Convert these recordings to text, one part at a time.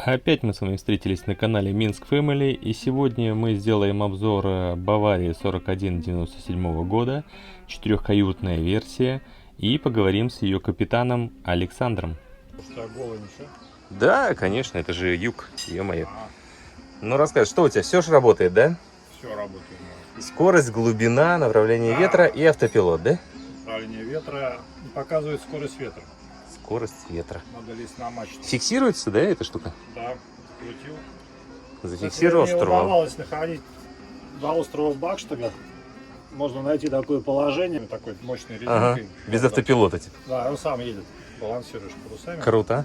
Опять мы с вами встретились на канале Минск Family, и сегодня мы сделаем обзор Баварии 4197 года, четырехкаютная версия, и поговорим с ее капитаном Александром. Что, голый ничего? Да, конечно, это же юг, ё-моё. Ну расскажи, что у тебя, все же работает, да? Все работает. Скорость, глубина, направление ветра и автопилот, да? Направление ветра показывает скорость ветра. Скорость ветра. Надо лезть на мачту. Фиксируется, да, эта штука? Да, крутил. Зафиксировал Мне штурвал. удавалось находить до острова Бакштага. Можно найти такое положение, такой мощной резинкой. Ага, без автопилота типа. Да, он сам едет. Балансируешь парусами. Круто.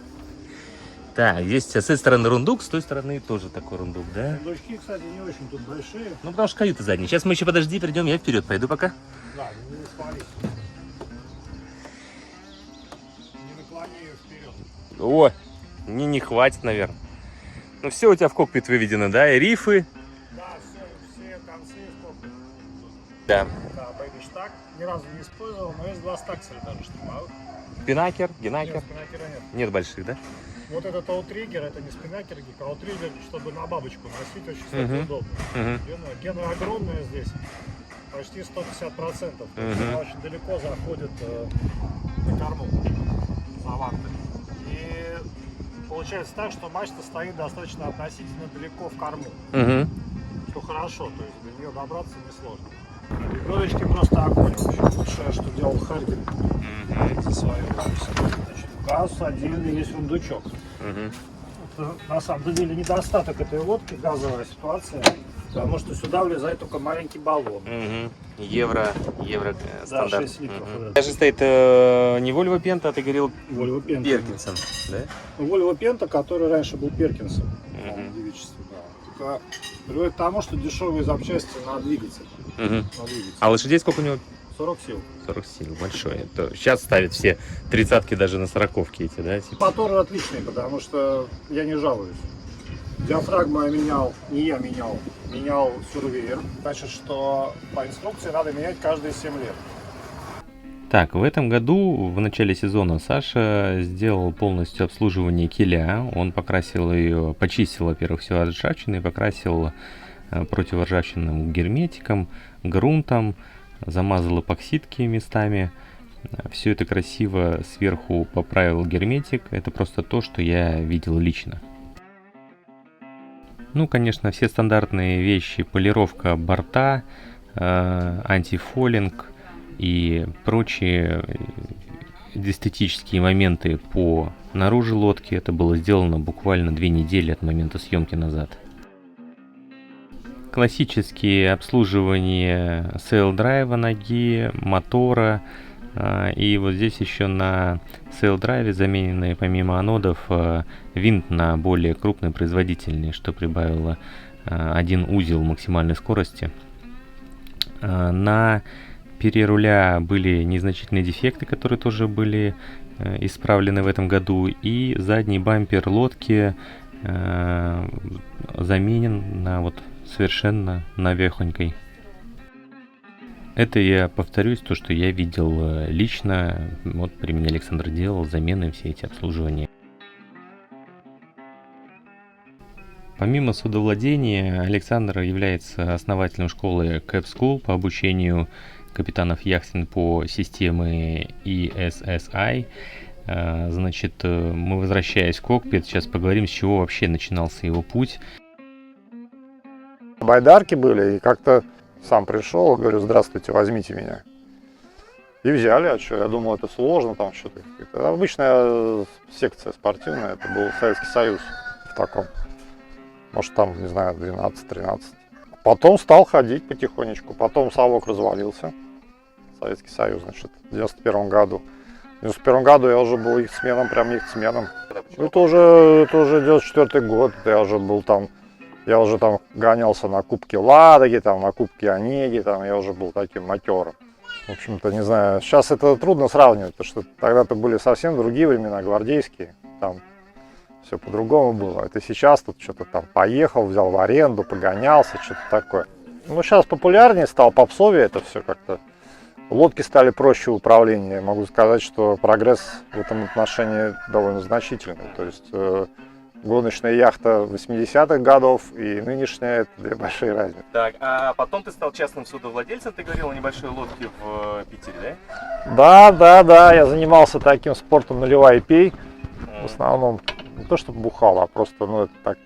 Так, здесь с этой стороны рундук, с той стороны тоже такой рундук, да? Сундучки, кстати, не очень тут большие. Ну, потому что каюта задняя. Сейчас мы еще, подожди, придем, я вперед пойду пока. Да, не свались. Не наклони ее вперед. О, не хватит, наверное. Ну, все у тебя в кокпит выведено, да? И рифы. Да, все концы из кокпита. Да. Да, бэйби-штаг. Ни разу не использовал, но есть два стакселя даже штурмовых. Спинакер, Нет, генакер. спинакера нет. Нет больших, да? Вот этот аутриггер, это не спинакер, а аутриггер, чтобы на бабочку носить, очень, кстати, удобно. Гена огромная здесь, почти 150%. Она очень далеко заходит на корму, за вахтой. И получается так, что мачта стоит достаточно относительно далеко в корму, что хорошо, то есть до нее добраться несложно. Лебедочки просто огонь. Лучшее, что делал Харьков за свою запись. В газ отдельно есть рундучок. Это, на самом деле недостаток этой лодки, газовая ситуация, потому что сюда влезает только маленький баллон. Евро Да, стандарт. 6 литров. Даже стоит не Volvo Penta, а ты говорил Volvo Penta. Перкинсон, да? Volvo Penta, который раньше был Перкинсом, в девичестве, да. Только приводит к тому, что дешевые запчасти на двигатель. А лошадей сколько у него? 40 сил. 40 сил, большой. Это сейчас ставят все тридцатки даже на сороковки эти, да? Типа. Моторы отличные, потому что я не жалуюсь. Диафрагму я менял, не я менял, менял сюрвейер. Значит, что по инструкции надо менять каждые 7 лет. Так, в этом году, в начале сезона, Саша сделал полностью обслуживание киля. Он покрасил ее, почистил, во-первых, все от ржавчины, покрасил противоржавчинным герметиком, грунтом, замазал эпоксидки местами. Все это красиво сверху поправил герметик. Это просто то, что я видел лично. Ну, конечно, все стандартные вещи: полировка борта, антифолинг и прочие эстетические моменты по наружу лодки. Это было сделано буквально 2 недели от момента съемки назад. Классические обслуживания сейл-драйва ноги, мотора. И вот здесь еще на сейл-драйве заменены помимо анодов винт на более крупный, производительный, что прибавило 1 узел максимальной скорости. На пере руля были незначительные дефекты, которые тоже были исправлены в этом году. И задний бампер лодки заменен на вот совершенно навехонькой. Это я повторюсь, то, что я видел лично. Вот при мне Александр делал замены, все эти обслуживания. Помимо судовладения, Александр является основателем школы Cap School по обучению капитанов яхтин по системе ESSI. Значит, мы, возвращаясь в кокпит, сейчас поговорим, с чего вообще начинался его путь. Байдарки были, и как-то сам пришел, говорю: здравствуйте, возьмите меня. И взяли, а что, я думал, это сложно, там что-то. Это обычная секция спортивная, это был Советский Союз в таком, может там, не знаю, 12-13. Потом стал ходить потихонечку, потом совок развалился, Советский Союз, значит, в 91 году. В 91 году я уже был яхтсменом, прям яхтсменом. Это уже 94 год, я уже был там. Я уже там гонялся на Кубке Ладоги, там, на Кубке Онеги, там, я уже был таким матерым. В общем-то, не знаю, сейчас это трудно сравнивать, потому что тогда-то были совсем другие времена, гвардейские, там все по-другому было. Это сейчас тут что-то там поехал, взял в аренду, погонялся, что-то такое. Ну, сейчас популярнее стало, попсовее это все как-то. Лодки стали проще в управлении. Могу сказать, что прогресс в этом отношении довольно значительный. То есть гоночная яхта 80-х годов и нынешняя, это две большие разницы. Так, а потом ты стал частным судовладельцем, ты говорил, на небольшой лодке в Питере, Да, я занимался таким спортом наливай и пей. В основном не то чтобы бухал, а просто, ну, это так.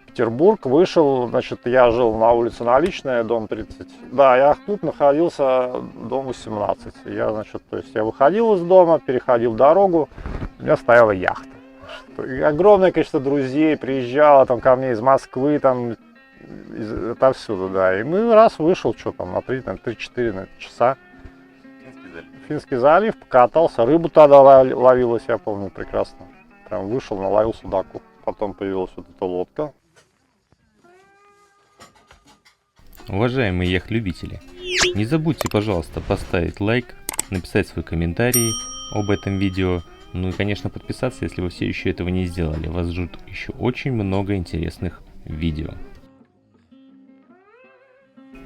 Петербург, вышел, значит, я жил на улице Наличная, дом 30. Да, яхт-клуб находился дом 18. Я, значит, то есть я выходил из дома, переходил дорогу, у меня стояла яхта. И огромное количество друзей приезжало там ко мне из Москвы, там, отовсюду, да. И мы раз вышел, что там, на 3-4 часа. Финский залив, покатался, рыбу тогда ловилась, я помню прекрасно. Прям вышел, наловил судаку. Потом появилась вот эта лодка. Уважаемые яхт-любители, не забудьте, пожалуйста, поставить лайк, написать свой комментарий об этом видео, ну и, конечно, подписаться, если вы все еще этого не сделали. Вас ждут еще очень много интересных видео.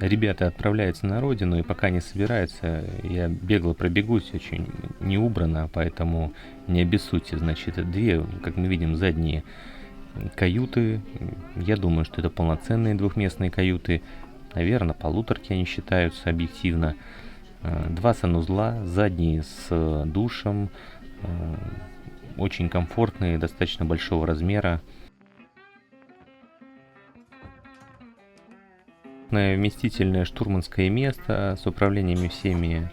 Ребята отправляются на родину, и пока не собираются, я бегло пробегусь, очень не убрано, поэтому не обессудьте. Значит, две, как мы видим, задние каюты. Я думаю, что это полноценные двухместные каюты. Наверное, полуторки они считаются объективно. Два санузла, задние с душем, очень комфортные, достаточно большого размера. Вместительное штурманское место с управлениями всеми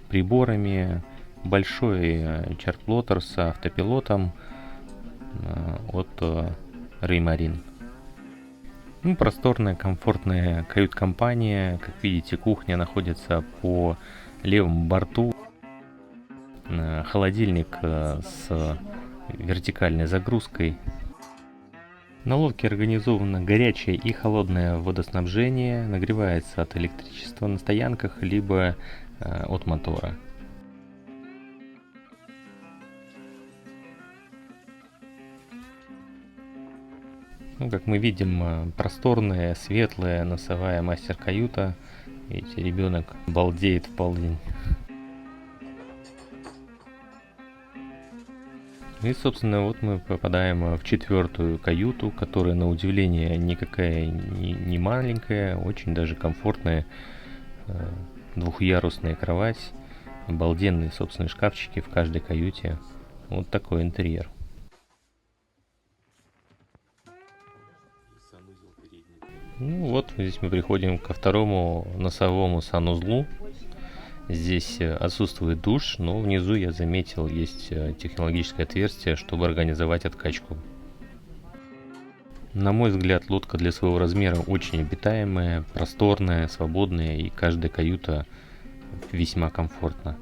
приборами, большой чарт-плоттер с автопилотом от Raymarine. Ну, просторная, комфортная кают-компания. Как видите, кухня находится по левому борту. Холодильник с вертикальной загрузкой. На лодке организовано горячее и холодное водоснабжение. Нагревается от электричества на стоянках, либо от мотора. Ну, как мы видим, просторная, светлая носовая мастер-каюта. Видите, ребенок балдеет в полдень. И, собственно, вот мы попадаем в четвертую каюту, которая, на удивление, никакая не маленькая, очень даже комфортная. Двухъярусная кровать, обалденные, собственные шкафчики в каждой каюте. Вот такой интерьер. Ну вот, здесь мы приходим ко второму носовому санузлу. Здесь отсутствует душ, но внизу, я заметил, есть технологическое отверстие, чтобы организовать откачку. На мой взгляд, лодка для своего размера очень обитаемая, просторная, свободная, и каждая каюта весьма комфортна.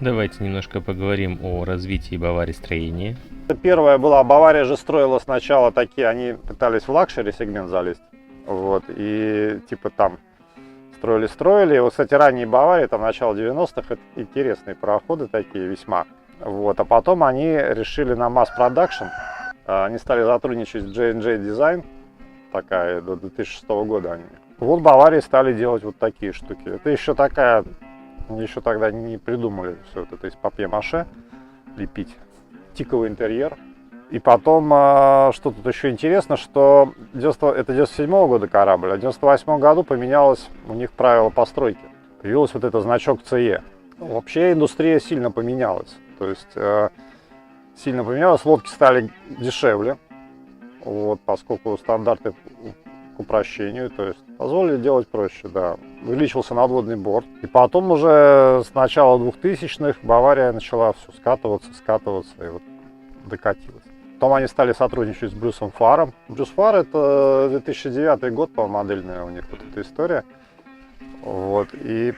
Давайте немножко поговорим о развитии Баварии строения. Первая была, Бавария же строила сначала такие, они пытались в лакшери сегмент залезть, вот, и типа там строили. Вот, кстати, ранние Баварии, там начало 90-х, это интересные пароходы такие весьма. Вот, а потом они решили на масс-продакшн, они стали сотрудничать с J&J Design, такая, до 2006 года они. Вот Баварии стали делать вот такие штуки. Это еще такая, еще тогда не придумали все это из папье-маше лепить. Тиковый интерьер. И потом, что тут еще интересно, что это 97-го года корабль, а в 98 году поменялось у них правило постройки. Появился вот этот значок CE. Вообще индустрия сильно поменялась. То есть сильно поменялась, лодки стали дешевле, вот, поскольку стандарты к упрощению, то есть позволили делать проще, да. Увеличился надводный борт. И потом уже с начала 2000-х Бавария начала все скатываться, и вот докатилась. Потом они стали сотрудничать с Брюсом Фаром. Брюс Фар — это 2009 год, по-моему, модельная у них вот эта история. Вот. И,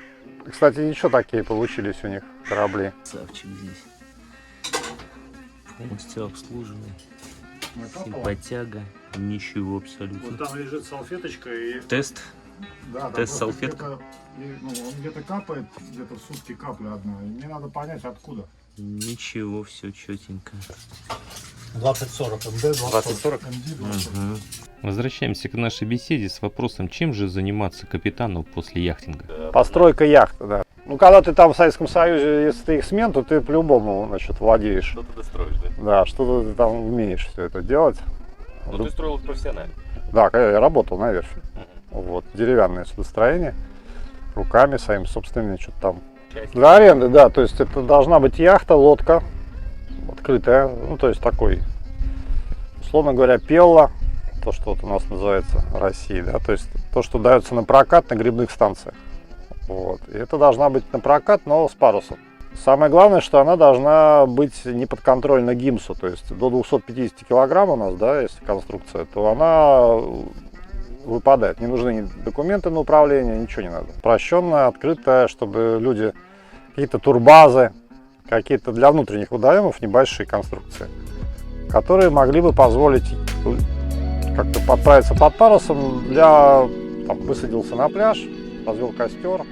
кстати, ничего, такие получились у них корабли. Красавчик здесь. Полностью обслуженный. Симпатяга. Ничего абсолютно. Вот там лежит салфеточка и... Тест. Да, Тест салфетка. Он где-то капает, где-то в сутки капля одна. И мне надо понять, откуда. Ничего, все четенько. 2040 МД, 2040 МД. Возвращаемся к нашей беседе с вопросом, чем же заниматься капитану после яхтинга. Постройка яхты, да. Ну, когда ты там в Советском Союзе, если ты их смен, то ты по-любому, значит, владеешь. Что-то ты строишь, да? Да, что ты там умеешь все это делать. Ну, ты строил профессионально. Да, я работал на верфи. Вот, деревянное судостроение, руками своими собственными, что-то там. Для аренды, да, то есть это должна быть яхта, лодка, открытая, ну, то есть такой, условно говоря, пелла, то, что вот у нас называется Россия, да, то есть то, что дается на прокат на грибных станциях. Вот. И это должна быть на прокат, но с парусом. Самое главное, что она должна быть не подконтрольна ГИМСу, то есть до 250 килограмм у нас, да, если конструкция, то она выпадает. Не нужны ни документы на управление, ничего не надо. Прощенная, открытая, чтобы люди, какие-то турбазы, какие-то для внутренних водоемов небольшие конструкции, которые могли бы позволить как-то подправиться под парусом, высадился на пляж, развел костер,